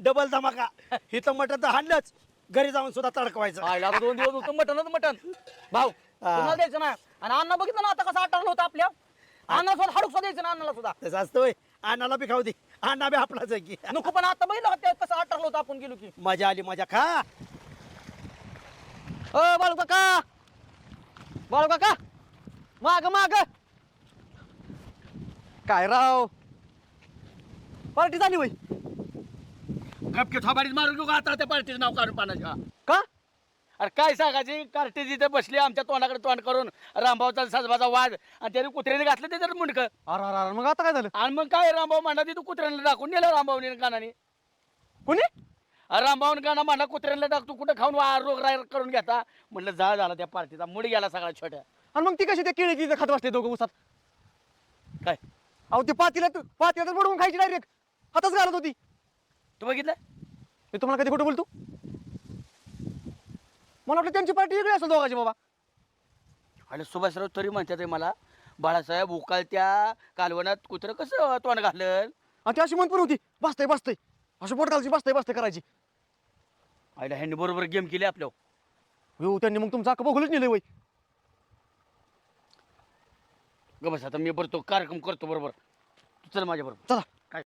Double धमाका इथं मटण तर हाणलंच घरी जाऊन सुद्धा तडकवायचं. आयला आता 2 दिवस होतं मटणच मटण भाऊ तुम्हाला द्यायचं ना. आणि अण्णा बघितलं ना आता कसं आटारलं होतं आपल्या अण्णा सुद्धा हाडूक सुद्धा द्यायचं ना अण्णाला सुद्धा. तसं असतं होय. अण्णाला बी खाऊ दे. अण्णा बी आपलाच आहे की. नको पण आता बघितलं का कसं आटारलं होतं आपण गेलो की. मजा आली मजा खा. बाळू काका माग काय राव पार्टी झाली होय गपके थोबाडीत मारून घेऊ का आता त्या पार्टीचं नाव काढून पाण्याच्या. का अरे काय सांगायची कार्टी जिथे बसली आमच्या तोंडाकडे तोंड करून रामभाऊचा साजबाचा वाद आणि त्याने कुत्र्याने घातलं ते तर मुंडकं. अरे मग आता काय झालं आणि मग काय रामभाऊ मांडा तिथं कुत्र्याला टाकून नेलं रामभाऊने कानाने. कोणी रामभाऊन गाणं मांडा कुत्र्याला टाकतो कुठं खाऊन रोग राय करून घेता म्हणलं झाला त्या पार्टीचा मूड गेला सगळा छोट्या. आणि मग ती कशी त्या केळी तिथे खात बसते दोघं उसात काय अहो ती पातीला तर बुडवून खायची डायरेक्ट हातच घालत होती. तू बघितलं मी तुम्हाला कधी खोटं बोलतो मला वाटलं त्यांची पार्टी वेगळी असेल दोघांची बाबा. आणि सुभाषराव तरी म्हणतात मला बाळासाहेब उकाळत्या कालवनात कुत्रं कसं तोंड घालल. आणि ती अशी मन पण होती बसतंय अशी पोट घालची बसतंय करायची. आईला ह्यांनी बरोबर गेम केली आपल्या. हो त्यांनी मग तुमचं अख्खं बघूनच नेलं वय. ग बस आता मी बरतो कार्यक्रम करतो बरोबर. तू चल माझ्या बरोबर. चला